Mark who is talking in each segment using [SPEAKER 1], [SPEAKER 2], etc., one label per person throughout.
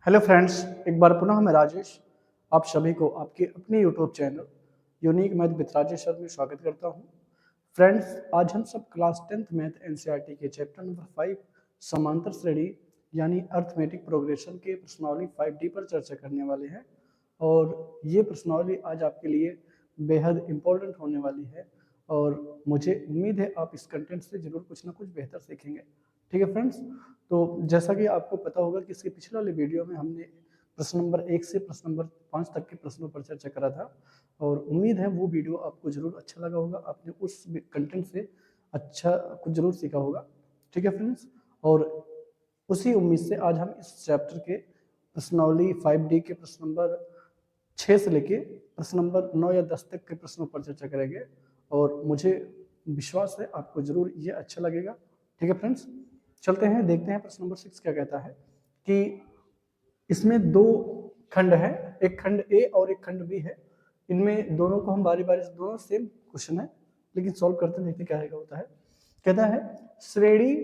[SPEAKER 1] Hello friends, एक बार पुनः मैं राजेश आप सभी को आपके अपने YouTube channel unique math with Rajesh sir में स्वागत करता हूं। फ्रेंड्स, आज हम सब क्लास 10th मैथ एनसीईआरटी के चैप्टर नंबर 5 समांतर श्रेणी यानी अर्थमेटिक प्रोग्रेशन के प्रश्नावली 5D पर चर्चा करने वाले हैं। और ये प्रश्नावली आज आपके लिए बेहद इम्पोर्टेंट होने वाली है और मुझे उम्मीद है आप इस कंटेंट से जरूर कुछ ना कुछ बेहतर सीखेंगे। ठीक है फ्रेंड्स, तो जैसा कि आपको पता होगा कि इसके पिछले वाले वीडियो में हमने प्रश्न नंबर 1 से प्रश्न नंबर 5 तक के प्रश्नों पर चर्चा करा था और उम्मीद है वो वीडियो आपको जरूर अच्छा लगा होगा, आपने उस कंटेंट से अच्छा कुछ जरूर सीखा होगा। ठीक है फ्रेंड्स, और उसी उम्मीद से आज हम इस चैप्टर के प्रश्नावली 5D के प्रश्न नंबर 6 से लेके प्रश्न नंबर 9 या 10 तक के प्रश्नों पर चर्चा करेंगे और मुझे विश्वास है आपको जरूर ये अच्छा लगेगा। ठीक है फ्रेंड्स, चलते हैं देखते हैं प्रश्न नंबर 6 क्या कहता है कि इसमें दो खंड है, एक खंड ए और एक खंड बी है। इनमें दोनों को हम बारी बारी से, दोनों सेम क्वेश्चन है लेकिन सॉल्व करते देखते क्या होता है। कहता है श्रेणी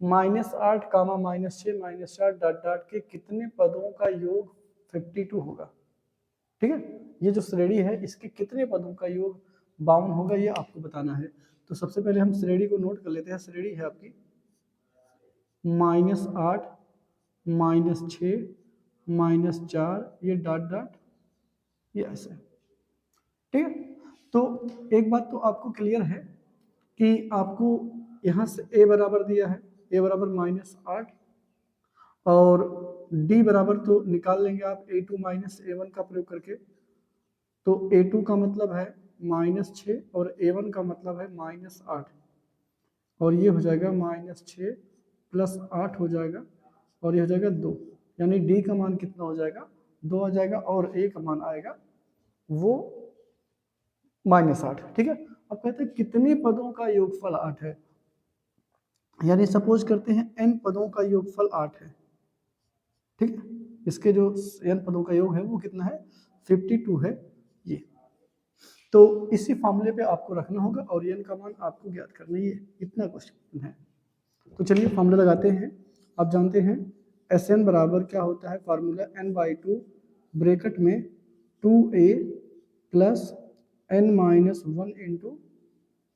[SPEAKER 1] -8, -6, -4 डॉट डॉट के कितने पदों का योग 52 होगा। ठीक है, ये जो श्रेणी है इसके कितने पदों का योग 52 होगा ये आपको बताना है। तो सबसे पहले हम श्रेणी को नोट कर लेते हैं। श्रेणी है आपकी -8, -6, -4, ये डॉट डॉट ये ऐसे। ठीक है, तो एक बात तो आपको क्लियर है कि आपको यहाँ से a बराबर दिया है, a बराबर -8 और d बराबर तो निकाल लेंगे आप a2 -a1 का प्रयोग करके। तो a2 का मतलब है -6 और a1 का मतलब है -8 और ये हो जाएगा -6 + 8 हो जाएगा और ये हो जाएगा 2, यानी d का मान कितना हो जाएगा 2 आ जाएगा और a का मान आएगा वो -8। ठीक है, अब कहते हैं कितने पदों का योगफल 8 है, यानी सपोज करते हैं n पदों का योगफल 8 है। ठीक है, इसके जो n पदों का योग है वो कितना है 52 है ये। तो इसी फॉर्मूले पे आपको रखना होगा और n का मान आपको ज्ञात करना ही है, इतना क्वेश्चन है। तो चलिए फॉर्मूला लगाते हैं। आप जानते हैं Sn बराबर क्या होता है, फार्मूला n/2 ब्रैकेट में 2a + n-1 ×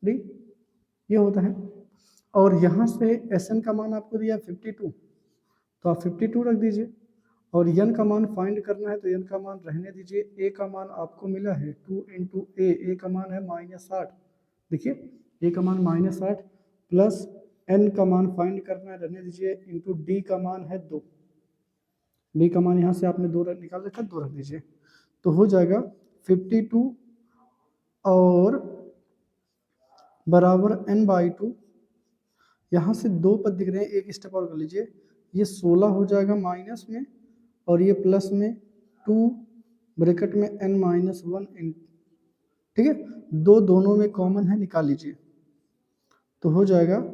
[SPEAKER 1] d ये होता है। और यहाँ से Sn का मान आपको दिया 52, तो आप 52 रख दीजिए और n का मान फाइंड करना है तो n का मान रहने दीजिए। a का मान आपको मिला है 2 × a का मान है -8। देखिए a का मान -8 प्लस n का मान फाइंड करना है, रहने दीजिए, इंटू d का मान है 2। d का मान यहाँ से आपने 2 निकाल रखा, 2 रख दीजिए तो हो जाएगा 52 और बराबर n/2। यहाँ से 2 पद दिख रहे हैं, एक स्टेप और कर लीजिए, ये 16 हो जाएगा माइनस में और ये प्लस में 2 ब्रैकेट में n-1 ठीक है, दोनों में कॉमन है, निकाल लीजिए तो हो जाएगा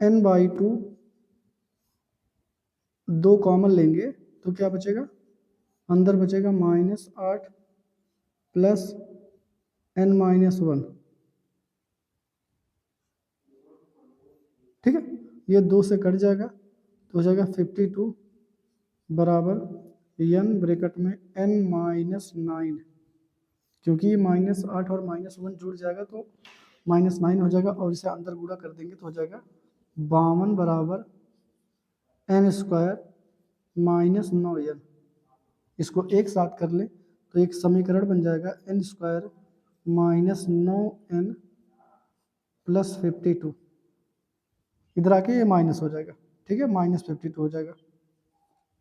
[SPEAKER 1] n/2, 2 कॉमन लेंगे तो क्या बचेगा, अंदर बचेगा -8 प्लस n-1। ठीक है, ये 2 से कट जाएगा तो हो जाएगा 52 बराबर n ब्रैकेट में n-9, क्योंकि ये -8 और -1 जुड़ जाएगा तो -9 हो जाएगा और इसे अंदर गुणा कर देंगे तो हो जाएगा 52 बराबर n² -9n। इसको एक साथ कर ले तो एक समीकरण बन जाएगा n² -9n + 52। इधर आके ये माइनस हो जाएगा, ठीक है, -52 हो जाएगा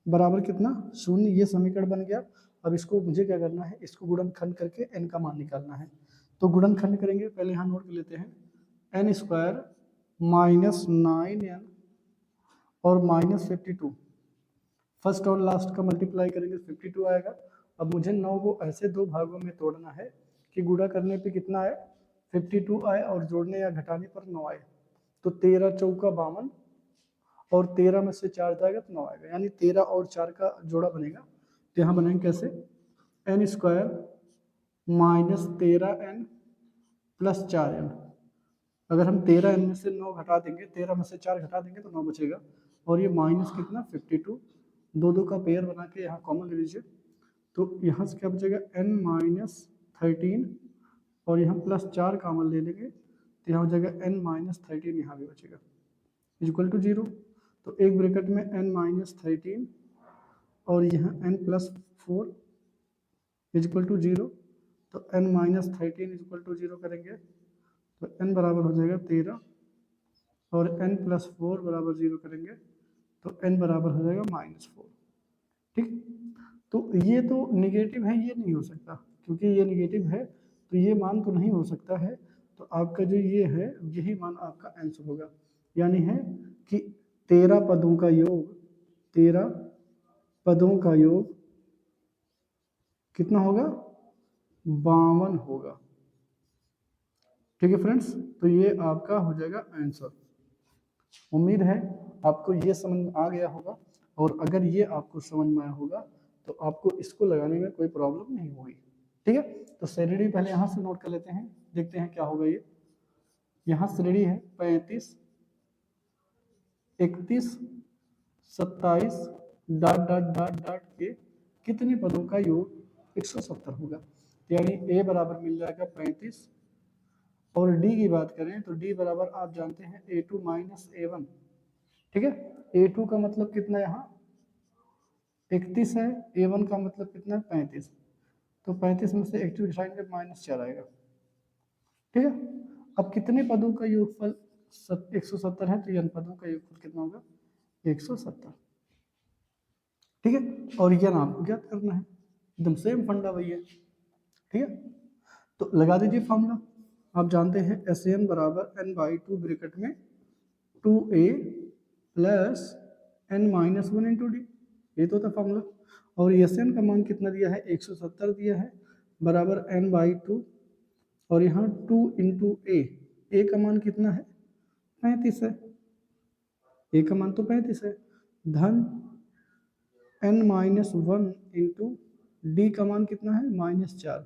[SPEAKER 1] बराबर कितना 0। ये समीकरण बन गया। अब इसको मुझे क्या करना है, इसको गुणनखंड करके n का मान निकालना है। तो गुणनखंड करेंगे, पहले यहाँ नोट कर लेते हैं, n² -9n और -52, फर्स्ट और लास्ट का मल्टीप्लाई करेंगे 52 आएगा। अब मुझे 9 को ऐसे 2 भागों में तोड़ना है कि गुणा करने पे कितना आए 52 आए और जोड़ने या घटाने पर 9 आए। तो 13 चौका 52 और 13 में से 4 जाएगा तो 9 आएगा, यानी 13 और 4 का जोड़ा बनेगा। तो यहाँ बनेंगे कैसे, n² -13n + 4n। अगर हम 13n में से 9 घटा देंगे, 13 में से 4 घटा देंगे तो 9 बचेगा और ये माइनस कितना 52 दो दो का पेयर बना के यहाँ कॉमन ले लीजिए, तो यहाँ से क्या बचेगा n-13 और यहाँ +4 कॉमन ले लेंगे तो यहाँ हो जाएगा n-13, यहाँ भी बचेगा इक्वल टू 0। तो एक ब्रैकेट में n-13 और यहाँ n+4 इक्वल टू 0। तो n-13 इक्वल टू 0 करेंगे तो n बराबर हो जाएगा 13 और n+4 बराबर 0 करेंगे तो n बराबर हो जाएगा -4। ठीक, तो ये तो निगेटिव है, ये नहीं हो सकता, क्योंकि ये निगेटिव है तो ये मान तो नहीं हो सकता है। तो आपका जो ये है यही मान आपका आंसर होगा, यानी है कि 13 पदों का योग, 13 पदों का योग कितना होगा, 52 होगा। ठीक है फ्रेंड्स, तो ये आपका हो जाएगा आंसर। उम्मीद है आपको ये समझ में आ गया होगा, और अगर ये आपको समझ में आया होगा तो आपको इसको लगाने में कोई प्रॉब्लम नहीं होगी। ठीक है, तो श्रेणी पहले यहाँ से नोट कर लेते हैं, देखते हैं क्या होगा। ये यहाँ श्रेणी है 35, 31, 27 डॉट डॉट डॉट डॉट के कितने पदों का योग 170 होगा। यानी ए बराबर मिल जाएगा 35, और डी की बात करें तो डी बराबर आप जानते हैं A2 माइनस A1। ठीक है, A2 का मतलब कितना, यहाँ 31 है, A1 का मतलब कितना है 35, तो 35 में से 31 घटाएंगे -4 आएगा। ठीक है, अब कितने पदों का योगफल 170 है, तो n पदों का योगफल कितना होगा 170। ठीक है, और यह आपको ज्ञात करना है, एकदम सेम फंडा वही है। ठीक है, तो लगा दीजिए फॉर्मूला। आप जानते हैं SN बराबर n/2 ब्रैकेट में 2a plus n-1 into D, ये तो था फॉर्मूला। और SN का मान कितना दिया है 170 दिया है, बराबर n/2 और यहाँ 2 इंटू a का मान कितना है 35 है, a का मान तो 35 है, धन n-1 इंटू डी का मान कितना है -4।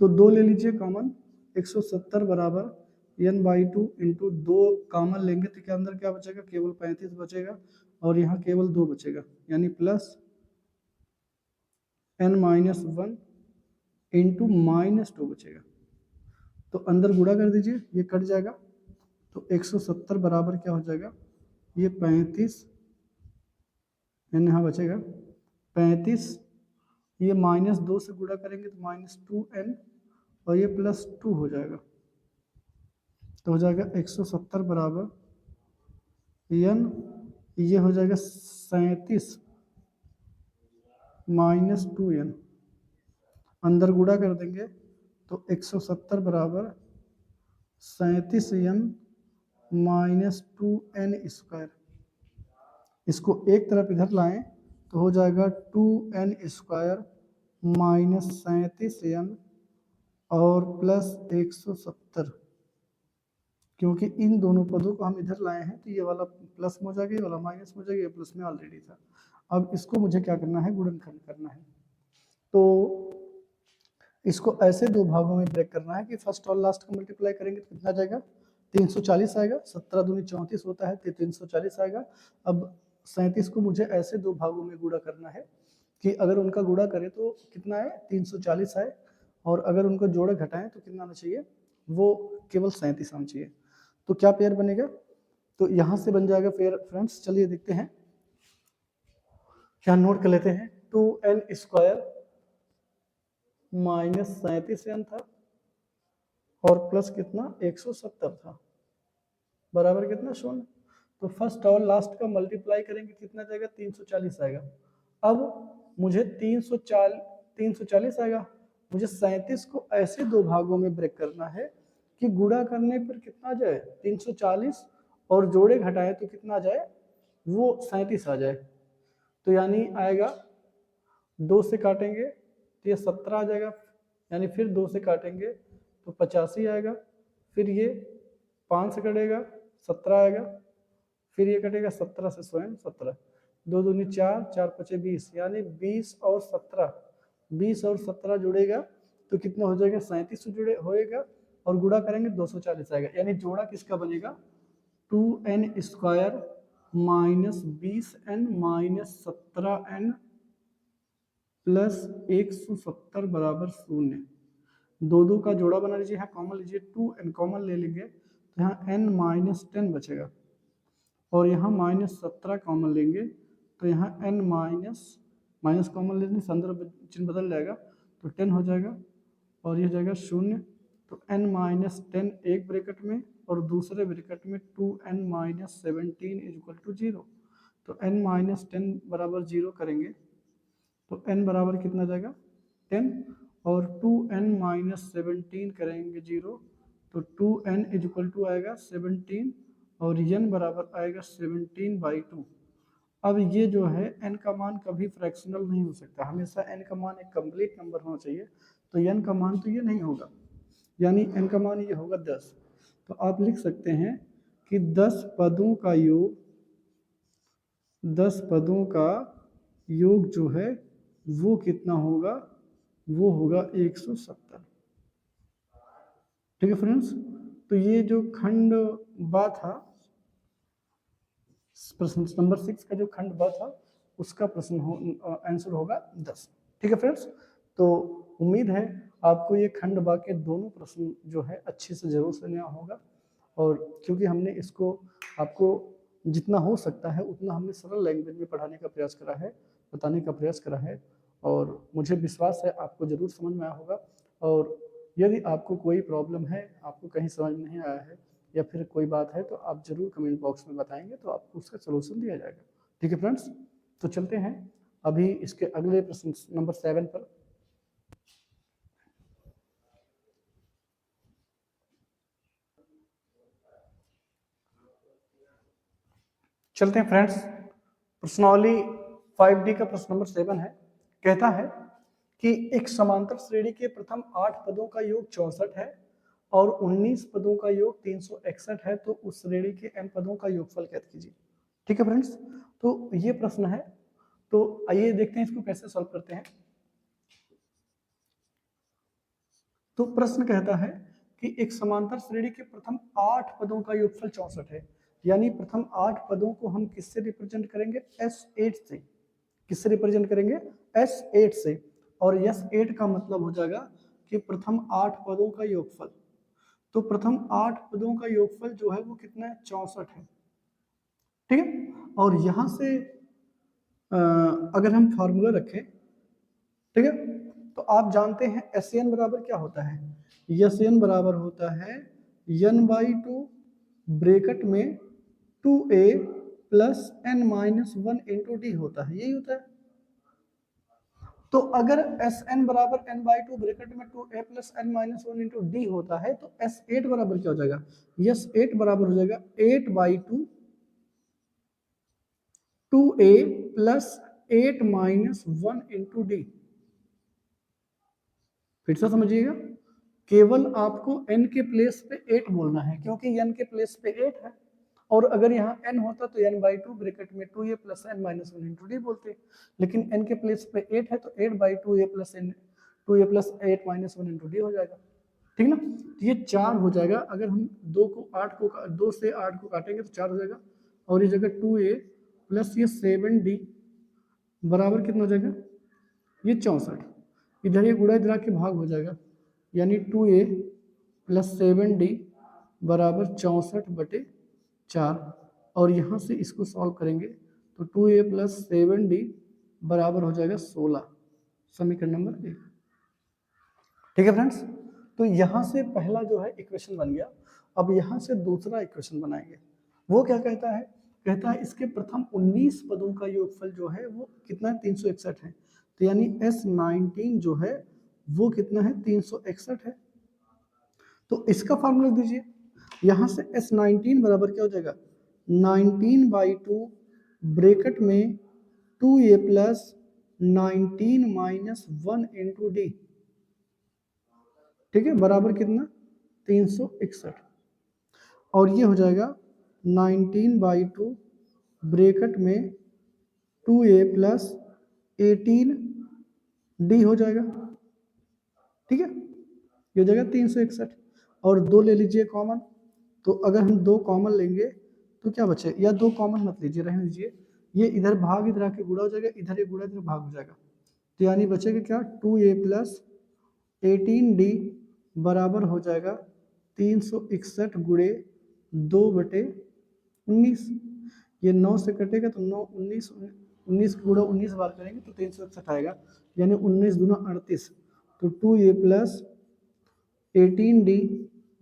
[SPEAKER 1] तो 2 ले लीजिए कॉमन, 170 बराबर n/2 इंटू 2 कॉमन लेंगे तो क्या अंदर क्या बचेगा, केवल 35 बचेगा, और यहाँ केवल 2 बचेगा, यानी प्लस n-1 इंटू -2 बचेगा। तो अंदर गुणा कर दीजिए, ये कट जाएगा, तो 170 बराबर क्या हो जाएगा, ये 35 n यहाँ बचेगा 35, ये -2 से गुणा करेंगे तो -2n और ये +2 हो जाएगा, तो हो जाएगा 170 बराबर n, ये हो जाएगा 37 -2n, अंदर गुणा कर देंगे तो 170 बराबर 37n -2n²। इसको एक तरफ इधर लाएं तो हो जाएगा 2n² -37n और प्लस 170, क्योंकि इन दोनों पदों को हम इधर लाए हैं तो ये वाला प्लस में हो जाएगा, ये वाला माइनस में हो जाएगा, ये प्लस में ऑलरेडी था। अब इसको मुझे क्या करना है, गुणनखंड करना है। तो इसको ऐसे दो भागों में ब्रेक करना है कि फर्स्ट और लास्ट को मल्टीप्लाई करेंगे तो कितना जाएगा 340 आएगा, 17 दूनी 34 होता है तो 340 आएगा। अब 37 को मुझे ऐसे दो भागों में गुणा करना है कि अगर उनका गुणा करें तो कितना है 340 आए, और अगर उनको जोड़े घटाएं तो कितना आना चाहिए, वो केवल 37 आना चाहिए। तो क्या पेयर बनेगा, तो यहाँ से बन जाएगा पेयर फ्रेंड्स, चलिए देखते हैं, क्या नोट कर लेते हैं। 2n² -37n था और प्लस कितना 170 था, बराबर कितना 0। तो फर्स्ट और लास्ट का मल्टीप्लाई करेंगे कितना जाएगा 340 आएगा। अब मुझे 340 आएगा, मुझे 37 को ऐसे दो भागों में ब्रेक करना है कि गुणा करने पर कितना जाए 340 और जोड़े घटाए तो कितना आ जाए, वो 37 आ जाए। तो यानी आएगा 2 से काटेंगे तो ये 17 आ जाएगा, यानी फिर 2 से काटेंगे तो 85 आएगा, फिर ये 5 से कटेगा 17 आएगा, फिर ये कटेगा 17 से स्वयं 17, 2 दूनी 4, 4 पचे 20, यानी 20 और 17 जुड़ेगा तो कितना हो जाएगा 37 से जुड़े होएगा, और गुणा करेंगे 240 आएगा, यानी जोड़ा किसका बनेगा 2n² -20n -17n प्लस 170 बराबर 0। दो दो का जोड़ा बना लीजिए, यहाँ कॉमन लीजिए, 2n कॉमन ले लेंगे तो यहाँ n-10 बचेगा, और यहाँ -17 कॉमन लेंगे तो यहाँ n माइनस कॉमन लेने संदर्भ चिन्ह बदल जाएगा तो 10 हो जाएगा, और यह जाएगा 0। तो n-10 एक ब्रैकेट में और दूसरे ब्रैकेट में 2n-17 = 0। तो n-10 बराबर 0 करेंगे तो n बराबर कितना जाएगा 10, और 2n-17 करेंगे 0 तो 2n = आएगा 17, और n बराबर आएगा 17/2। अब ये जो है n का मान कभी फ्रैक्शनल नहीं हो सकता, हमेशा n का मान एक कंप्लीट नंबर होना चाहिए। तो n का मान तो ये नहीं होगा, यानी n का मान ये होगा 10। तो आप लिख सकते हैं कि 10 पदों का योग, 10 पदों का योग जो है वो कितना होगा, वो होगा 170। ठीक है फ्रेंड्स, तो ये जो खंड बा था, प्रश्न नंबर 6 का जो खंड बा था उसका आंसर होगा 10। ठीक है फ्रेंड्स, तो उम्मीद है आपको ये खंड बा के दोनों प्रश्न जो है अच्छे से जरूर सुना होगा, और क्योंकि हमने इसको आपको जितना हो सकता है उतना हमने सरल लैंग्वेज में पढ़ाने का प्रयास करा है, बताने का प्रयास करा है, और मुझे विश्वास है आपको जरूर समझ में आया होगा। और यदि आपको कोई प्रॉब्लम है, आपको कहीं समझ में नहीं आया है या फिर कोई बात है, तो आप जरूर कमेंट बॉक्स में बताएंगे तो आपको उसका सलूशन दिया जाएगा। ठीक है फ्रेंड्स, तो चलते हैं अभी इसके अगले प्रश्न नंबर 7 पर। चलते हैं फ्रेंड्स, प्रश्नावली 5D का प्रश्न नंबर 7 है। कहता है कि एक समांतर श्रेणी के प्रथम 8 पदों का योग 64 है और 19 पदों का योग 361 है, तो उस श्रेणी के m पदों का योगफल ज्ञात कीजिए। ठीक है फ्रेंड्स, तो ये प्रश्न है, तो आइए देखते हैं इसको कैसे सॉल्व करते हैं। तो प्रश्न कहता है कि एक समांतर श्रेणी के प्रथम 8 पदों का योगफल 64 है, यानी प्रथम 8 पदों को हम किससे रिप्रेजेंट करेंगे, S8 से। किससे रिप्रेजेंट करेंगे, S8 से, और S8 का मतलब हो जाएगा कि प्रथम 8 पदों का योगफल। तो प्रथम 8 पदों का योगफल जो है वो कितना है, 64 है। ठीक है, और यहां से अगर हम फॉर्मूला रखें, ठीक है, तो आप जानते हैं SN बराबर क्या होता है, SN बराबर होता है n/2 ब्रैकेट में 2a plus n-1 into D होता है, यही होता है। तो अगर Sn बराबर n/2 ब्रैकेट में 2a plus n-1 into D होता है, तो S8 बराबर क्या हो जाएगा, S8 बराबर हो जाएगा 8/2 2a प्लस 8-1 इंटू डी। फिर से समझिएगा, केवल आपको n के प्लेस पे 8 बोलना है, क्योंकि n के प्लेस पे 8 है, और अगर यहाँ n होता तो n/2 ब्रैकेट में 2a plus n-1 into D बोलते, लेकिन n के प्लेस पे 8 है तो 8/2a प्लस 8-1 इंटू डी हो जाएगा। ठीक ना, तो ये 4 हो जाएगा। अगर हम 2 से 8 को काटेंगे तो 4 हो जाएगा, और ये जगह 2a प्लस ये 7d बराबर कितना हो जाएगा, ये 64। इधर ये गुणा इधर के भाग हो जाएगा, यानी 2a प्लस 7d बराबर 64/4, और यहाँ से इसको सॉल्व करेंगे तो 2a प्लस 7d बराबर हो जाएगा 16, समीकरण नंबर 1। ठीक है फ्रेंड्स, तो यहाँ से पहला जो है इक्वेशन बन गया। अब यहाँ से दूसरा इक्वेशन बनाएंगे। वो क्या कहता है, कहता है इसके प्रथम 19 पदों का योगफल जो है वो कितना है, 361 है। तो यानी S19 जो है वो कितना है, 361 है। तो इसका फार्मूला दीजिए, यहाँ से S19 बराबर क्या हो जाएगा, 19/2 ब्रैकेट में 2a प्लस 19-1 इंटू डी। ठीक है, बराबर कितना, 361, और ये हो जाएगा 19/2 ब्रैकेट में 2a प्लस 18d हो जाएगा। ठीक है, ये हो जाएगा 361, और 2 ले लीजिए कॉमन, तो अगर हम 2 कॉमन लेंगे तो क्या बचे, या 2 कॉमन मत लीजिए, रहने दीजिए, ये इधर भाग इधर आके गुणा हो जाएगा, इधर ये गुणा इधर भाग हो जाएगा, तो यानी बचेगा क्या 2a प्लस 18d बराबर हो जाएगा 361 गुणे 2/19। ये 9 से कटेगा तो 9 19 19 गुणा 19 बार करेंगे तो 361 आएगा, यानी 19 दूना 38, तो 2a प्लस 18d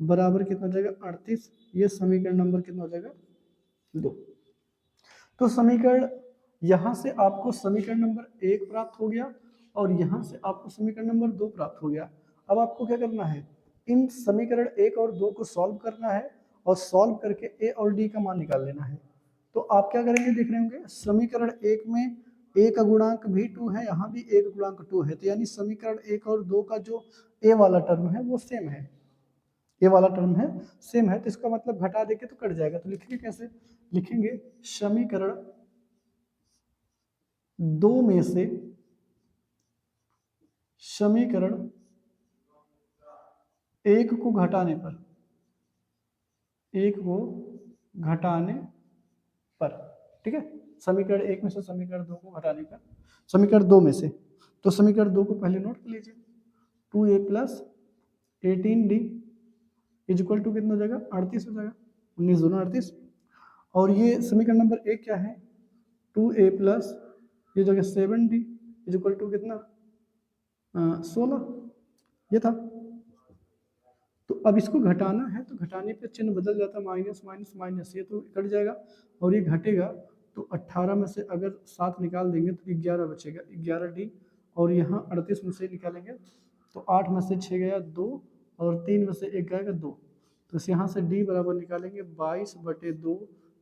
[SPEAKER 1] बराबर कितना हो जाएगा 38। ये समीकरण नंबर कितना हो जाएगा 2। तो समीकरण यहां से आपको समीकरण नंबर 1 प्राप्त हो गया और यहां से आपको समीकरण नंबर 2 प्राप्त हो गया। अब आपको क्या करना है, इन समीकरण 1 और 2 को सॉल्व करना है और सॉल्व करके a और d का मान निकाल लेना है। तो आप क्या करेंगे देख रहे होंगे, समीकरण 1 में a का गुणांक भी 2 है, यहाँ भी a का गुणांक 2 है, तो यानी समीकरण 1 और 2 का जो a वाला टर्म है वो सेम है, ये वाला टर्म है सेम है, तो इसका मतलब घटा देके तो कट जाएगा। तो लिखेंगे कैसे, लिखेंगे समीकरण 2 में से समीकरण 1 को घटाने पर, 1 को घटाने पर, ठीक है, समीकरण 1 में से समीकरण 2 को घटाने पर, समीकरण 2 में से, तो समीकरण 2 को पहले नोट कर लीजिए, 2a plus 18d is equal to कितना हो जाएगा 38 हो जाएगा, 19 दूना 38। और ये समीकरण नंबर 1 क्या है, 2a प्लस ये जो 7d इज इक्वल टू कितना 16, ये था। तो अब इसको घटाना है, तो घटाने पे चिन्ह बदल जाता है, माइनस माइनस माइनस, ये तो कट जाएगा और ये घटेगा, तो 18 में से अगर 7 निकाल देंगे तो 11 बचेगा, 11d, और यहाँ 38 में से निकालेंगे तो 8 में से 6 गया 2 और 3 में से 1 गएगा 2, तो इस यहाँ से d बराबर निकालेंगे 22/2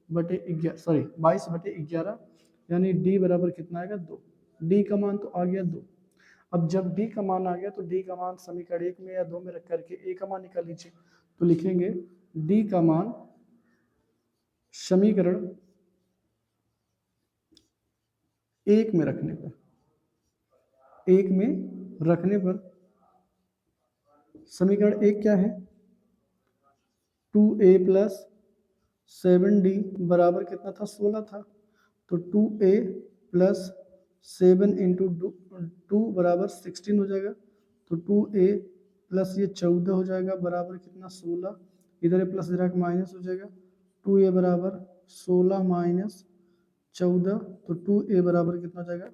[SPEAKER 1] बटे 11, सॉरी 22/11, यानी d बराबर कितना आएगा 2, d का मान तो आ गया 2। अब जब d का मान आ गया तो d का मान समीकरण 1 में या 2 में रख करके a का मान निकाल लीजिए, तो लिखेंगे d का मान समीकरण 1 में रखने पर, 1 में रखने पर समीकरण 1 क्या है, 2a प्लस 7d बराबर कितना था 16 था, तो 2a प्लस 7 इंटू 2 बराबर 16 हो जाएगा, तो 2a प्लस ये 14 हो जाएगा बराबर कितना 16, इधर प्लस इधर माइनस हो जाएगा, 2a बराबर 16 माइनस 14, तो 2a बराबर कितना हो जाएगा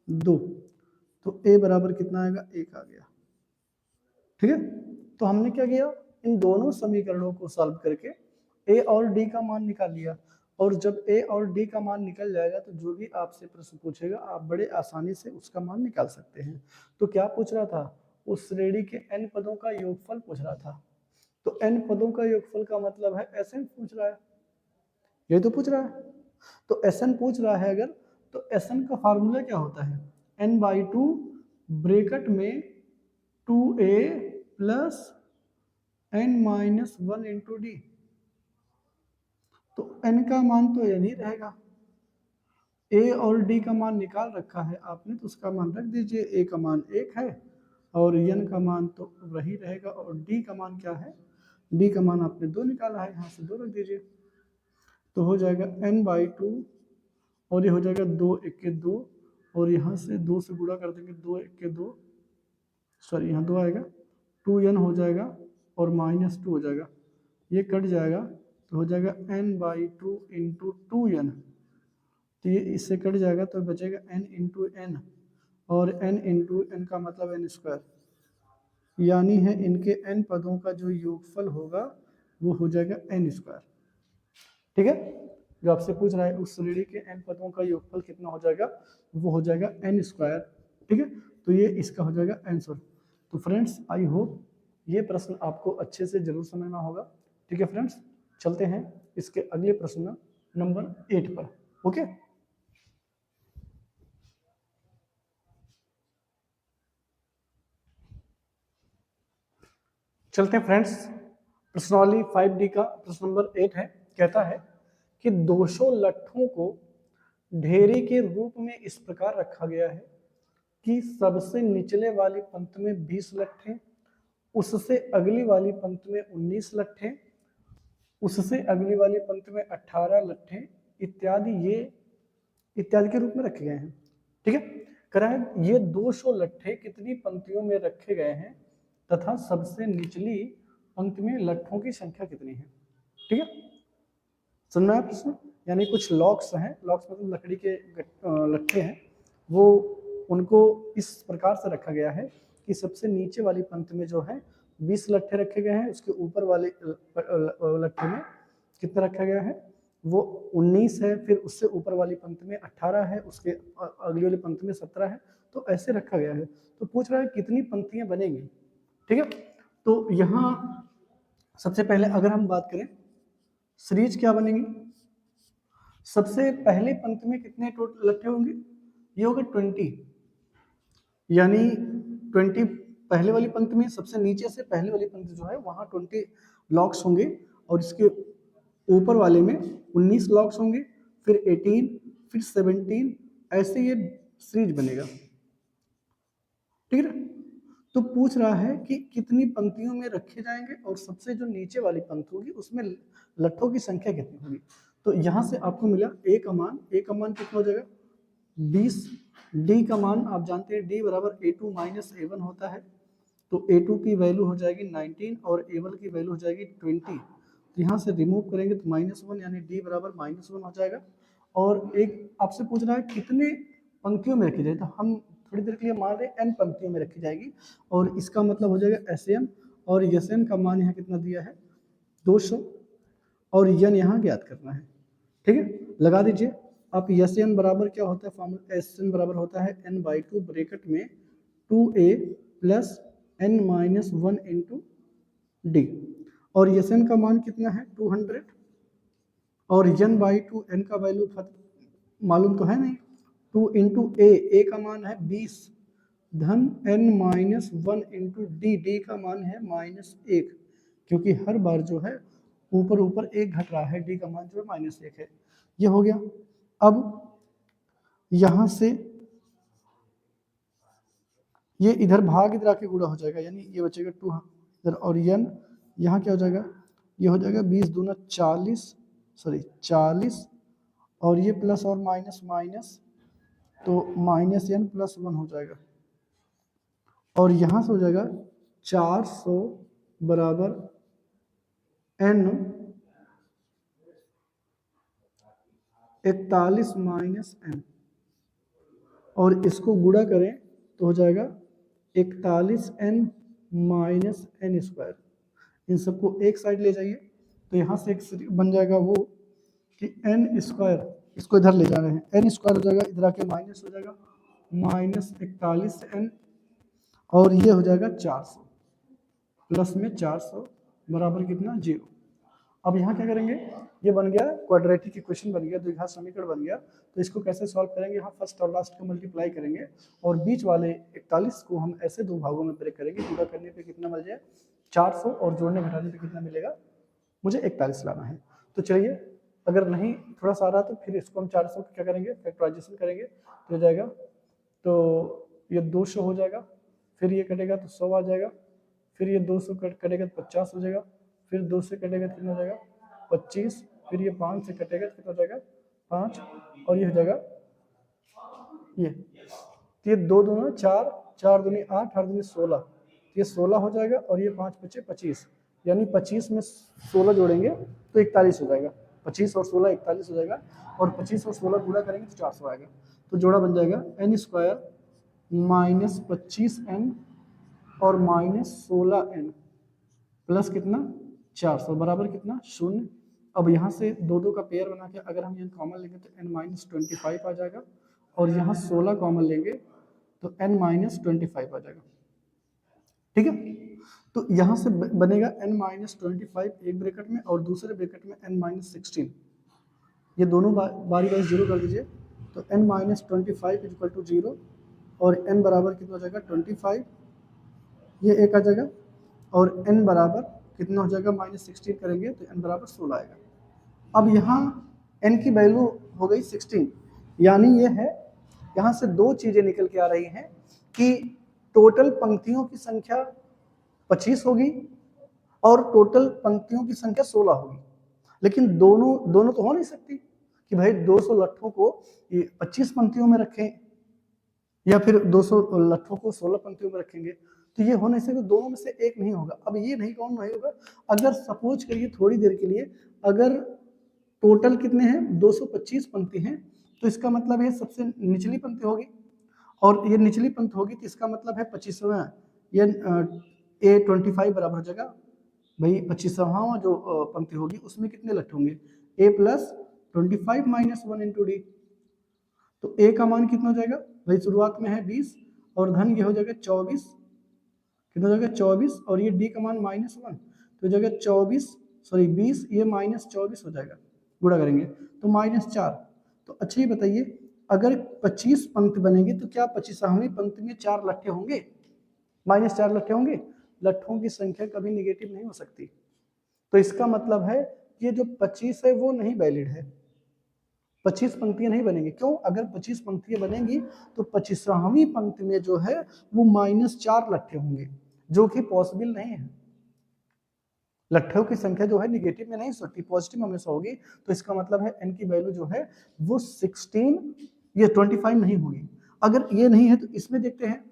[SPEAKER 1] 2, तो a बराबर कितना आएगा 1 आ गया, ठीक है। तो हमने क्या किया, इन दोनों समीकरणों को सॉल्व करके a और d का मान निकाल लिया, और जब a और d का मान निकल जाएगा तो जो भी आपसे प्रश्न पूछेगा आप बड़े आसानी से उसका मान निकाल सकते हैं। तो क्या पूछ रहा था, उस श्रेणी के n पदों का योगफल पूछ रहा था, तो n पदों का योगफल का मतलब है Sn पूछ रहा है, ये तो पूछ रहा है, तो Sn पूछ रहा है अगर, तो Sn का फार्मूला क्या होता है, n/2 ब्रैकेट में 2a plus n-1 into D, तो n का मान तो n ही रहेगा, a और d का मान निकाल रखा है आपने तो उसका मान रख दीजिए, a का मान 1 है और n का मान तो वही रहेगा, और d का मान क्या है, d का मान आपने 2 निकाला है, यहाँ से 2 रख दीजिए, तो हो जाएगा n/2 और ये हो जाएगा 2 1 2, और यहाँ से 2 से गुणा कर देंगे, 2 1 2, सॉरी यहाँ 2 आएगा, 2n हो जाएगा और -2 हो जाएगा, ये कट जाएगा तो हो जाएगा n/2 इंटू 2n, तो ये इससे कट जाएगा तो बचेगा n इंटू एन, और n इंटू एन का मतलब n स्क्वायर, यानी है इनके n पदों का जो योगफल होगा वो हो जाएगा n स्क्वायर, ठीक है। जो आपसे पूछ रहा है उस श्रेणी के n पदों का योगफल कितना हो जाएगा, वो हो जाएगा n स्क्वायर, ठीक है, तो ये इसका हो जाएगा आंसर। तो फ्रेंड्स आई होप ये प्रश्न आपको अच्छे से जरूर समझना होगा, ठीक है फ्रेंड्स, चलते हैं इसके अगले प्रश्न नंबर 8 पर, ओके। चलते हैं फ्रेंड्स, प्रश्नावली 5D का प्रश्न नंबर 8 है, कहता है कि 200 लट्ठों को ढेरी के रूप में इस प्रकार रखा गया है कि सबसे निचले वाली पंक्ति में 20 लट्ठे, उससे अगली वाली पंक्ति में 19 लट्ठे, उससे अगली वाली पंक्ति में 18 लट्ठे इत्यादि, ये इत्यादि के रूप में रखे गए हैं। ठीक है, कह रहा है ये 200 लट्ठे कितनी पंक्तियों में रखे गए हैं तथा सबसे निचली पंक्ति में लट्ठों की संख्या कितनी है। ठीक है, सुनना है प्रश्न। यानी कुछ लॉक्स हैं, लॉक्स मतलब लकड़ी के लट्ठे हैं, वो उनको इस प्रकार से रखा गया है कि सबसे नीचे वाली पंक्ति में जो है 20 लट्ठे रखे गए हैं, उसके ऊपर वाले लट्ठे में कितना रखा गया है, वो 19 है, फिर उससे ऊपर वाली पंक्ति में 18 है, उसके अगली वाली पंक्ति में 17 है, तो ऐसे रखा गया है। तो पूछ रहा है कितनी पंक्तियां बनेंगी। ठीक है, तो यहाँ सबसे पहले अगर हम बात करें सीरीज क्या बनेगी, सबसे पहले पंक्ति में कितने टोटल लट्ठे होंगे, ये होगा 20, यानी 20 पहले वाली पंक्ति में, सबसे नीचे से पहले वाली पंक्ति जो है वहां 20 लॉक्स होंगे, और इसके ऊपर वाले में 19 लॉक्स होंगे, फिर 18, फिर 17, ऐसे ये सीरीज बनेगा। ठीक है, तो पूछ रहा है कि कितनी पंक्तियों में रखे जाएंगे और सबसे जो नीचे वाली पंक्ति होगी उसमें लट्ठों की संख्या कितनी होगी। तो यहां से आपको मिला ए का मान कितना हो जाएगा 20, डी का मान आप जानते हैं डी बराबर A2 माइनस A1 होता है, तो A2 की वैल्यू हो जाएगी 19 और A1 की वैल्यू हो जाएगी 20। तो यहाँ से रिमूव करेंगे तो -1, यानी डी बराबर -1 हो जाएगा। और एक आपसे पूछ रहा है कितने पंक्तियों में रखी जाए, तो हम थोड़ी देर के लिए मान रहे हैं n पंक्तियों में रखी जाएगी, और इसका मतलब हो जाएगा SN, और SN का मान यहाँ कितना दिया है 200, और n यहाँ ज्ञात करना है। ठीक है, लगा दीजिए आप। SN बराबर क्या होता है, फॉर्मूला SN बराबर होता है n/2 ब्रैकेट में 2a plus n-1 into D, और SN का मान कितना है 200, और n/2 n का वैल्यू मालूम तो है नहीं, 2 इंटू ए का मान है 20 धन n-1 इंटू डी का मान है -1, क्योंकि हर बार जो है ऊपर ऊपर एक घट रहा है, डी का मान जो है -1 है। ये हो गया। अब यहां से ये इधर भाग इधर आके गुणा हो जाएगा, यानी ये बचेगा 2 इधर, और n यहाँ क्या हो जाएगा, ये हो जाएगा 20 दूना 40, और ये प्लस और माइनस माइनस, तो -n + 1 हो जाएगा, और यहाँ से हो जाएगा 400 बराबर n 41 माइनस n, और इसको गुणा करें तो हो जाएगा 41n माइनस n स्क्वायर। इन सबको एक साइड ले जाइए, तो यहाँ से एक बन जाएगा वो कि n स्क्वायर, इसको इधर ले जा रहे हैं, n स्क्वायर हो जाएगा, इधर आके माइनस हो जाएगा -41n, और ये हो जाएगा 400 प्लस में 400 बराबर कितना 0। अब यहाँ क्या करेंगे, ये बन गया क्वाड्रेटिक इक्वेशन बन गया, द्विघात समीकरण बन गया। तो इसको कैसे सॉल्व करेंगे, यहाँ फर्स्ट और लास्ट को मल्टीप्लाई करेंगे, और बीच वाले 41 को हम ऐसे दो भागों में ब्रेक करेंगे, पूरा करने पे कितना मिल जाए 400, और जोड़ने घटाने पे कितना मिलेगा, मुझे 41 लाना है। तो चलिए, अगर नहीं थोड़ा सा आ रहा तो फिर इसको हम 400 को क्या करेंगे, फैक्टराइजेशन करेंगे, तो हो जाएगा, तो ये 200 हो जाएगा, फिर ये कटेगा तो 100 आ जाएगा, फिर ये 200 कटेगा तो 50 हो जाएगा, फिर 2 से कटेगा तो कितना हो जाएगा 25, फिर ये 5 से कटेगा तो कितना हो जाएगा 5, और ये हो जाएगा ये 2 दूना 4, 4 दूनी 8, 8 दूनी 16, ये 16 हो जाएगा, और ये 5 बचे 25, यानी 25 में 16 जोड़ेंगे तो 41 हो जाएगा, 25 और 16 41 हो जाएगा, और 25 और 16 गुणा करेंगे तो 400 आएगा। तो जोड़ा बन जाएगा n स्क्वायर माइनस 25n और माइनस 16n प्लस कितना 400 बराबर कितना 0। अब यहाँ से दो दो का पेयर बना के अगर हम यहाँ कॉमन लेंगे तो n-25 आ जाएगा, और यहाँ 16 कॉमन लेंगे तो n-25 आ जाएगा। ठीक है, तो यहाँ से बनेगा n-25 एक ब्रैकेट में, और दूसरे ब्रैकेट में n-16, ये दोनों बारी बारी जीरो कर दीजिए, तो n-25 इक्वल टू 0, और n बराबर कितना हो जाएगा 25, ये एक आ जाएगा, और n बराबर कितना हो जाएगा -16 करेंगे तो n बराबर 16 आएगा। अब यहाँ n की वैल्यू हो गई 16, यानी ये है, यहाँ से दो चीजें निकल के आ रही हैं कि टोटल पंक्तियों की संख्या 25 होगी और टोटल पंक्तियों की संख्या 16 होगी। लेकिन दोनों दोनों तो हो नहीं सकती कि भाई 200 लट्ठों को 25 पंक्तियों में रखें या फिर 200 लट्ठों को 16 पंक्तियों में रखेंगे, तो ये हो नहीं सकता, दोनों में से एक नहीं होगा। अब ये नहीं कौन नहीं होगा, अगर सपोज करिए थोड़ी देर के लिए, अगर टोटल कितने हैं 225 पंक्ति हैं, तो इसका मतलब है सबसे निचली पंक्ति होगी और ये निचली पंक्ति होगी, तो इसका मतलब है 25वां, ये A25 बराबर हो जाएगा भाई 25वां जो पंक्ति होगी उसमें कितने लट्ठे होंगे, A+25 - 1 × D। तो A का मान कितना हो जाएगा भाई, शुरुआत में है 20 और धन ये हो जाएगा 24, कितना हो जाएगा 24, और ये D का मान -1 तो हो जाएगा 20, ये -24 हो जाएगा, गुणा करेंगे तो -4। तो अच्छा ये बताइए, अगर 25 पंक्ति बनेगी तो क्या 25वीं पंक्ति में 4 लट्ठे होंगे, -4 लट्ठे होंगे? लट्ठों की संख्या कभी निगेटिव नहीं हो सकती। तो इसका मतलब है ये जो 25 है वो नहीं वैलिड है, 25 पंक्तियां नहीं बनेंगी। क्यों? अगर 25 पंक्तियां बनेंगी तो 25वीं पंक्ति में जो है वो -4 लट्ठे होंगे, जो कि पॉसिबल नहीं है। लट्ठों की संख्या जो है निगेटिव में नहीं हो सकती, पॉजिटिव हमेशा होगी। तो इसका मतलब है n की वैल्यू जो है वो 16 ये 25 नहीं होगी। अगर ये नहीं है तो इसमें देखते हैं,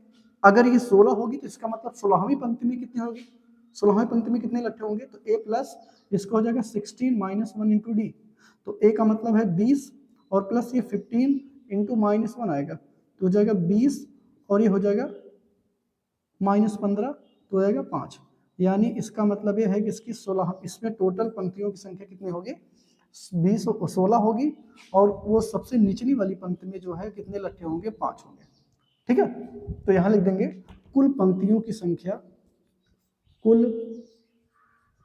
[SPEAKER 1] अगर ये 16 होगी तो इसका मतलब 16वीं पंक्ति में कितनी होगी, 16वीं पंक्ति में कितने लट्ठे होंगे, तो A+ इसका हो जाएगा 16 - 1 × D। तो A का मतलब है 20 और प्लस ये 15 × -1 आएगा, तो हो जाएगा 20 और ये हो जाएगा -15, तो हो जाएगा 5। यानी इसका मतलब ये है कि इसकी 16, इसमें टोटल पंक्तियों की संख्या कितनी होगी, 16 होगी, और वो सबसे निचली वाली पंक्ति में जो है कितने लट्ठे होंगे, 5 होंगे। ठीक है, तो यहां लिख देंगे कुल पंक्तियों की संख्या, कुल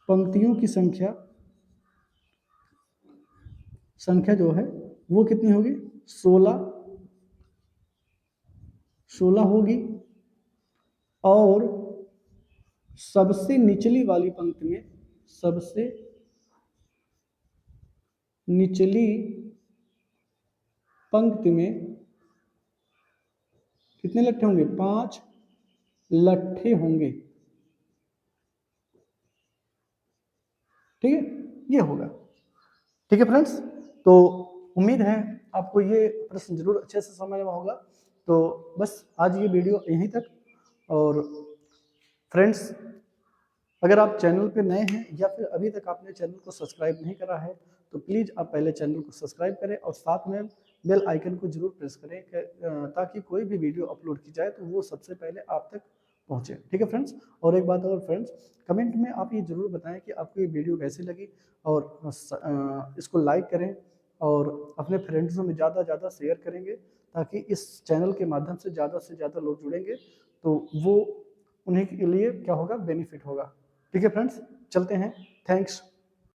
[SPEAKER 1] पंक्तियों की संख्या जो है वो कितनी होगी, 16 होगी, और सबसे निचली वाली पंक्ति में, सबसे निचली पंक्ति में कितने लट्ठे होंगे, 5 लट्ठे होंगे। ठीक है, ये होगा। ठीक है फ्रेंड्स, तो उम्मीद है आपको ये प्रश्न जरूर अच्छे से समझ में होगा। तो बस आज ये वीडियो यहीं तक। और फ्रेंड्स, अगर आप चैनल पे नए हैं या फिर अभी तक आपने चैनल को सब्सक्राइब नहीं करा है, तो प्लीज़ आप पहले चैनल को सब्सक्राइब करें और साथ में बेल आइकन को जरूर प्रेस करें, ताकि कोई भी वीडियो अपलोड की जाए तो वो सबसे पहले आप तक पहुँचे। ठीक है फ्रेंड्स, और एक बात और फ्रेंड्स, कमेंट में आप ये जरूर बताएं कि आपको ये वीडियो कैसी लगी, और इसको लाइक करें और अपने फ्रेंड्स में ज़्यादा शेयर करेंगे, ताकि इस चैनल के माध्यम से ज़्यादा लोग जुड़ेंगे, तो वो उन्हीं के लिए क्या होगा, बेनिफिट होगा। ठीक है फ्रेंड्स, चलते हैं, थैंक्स।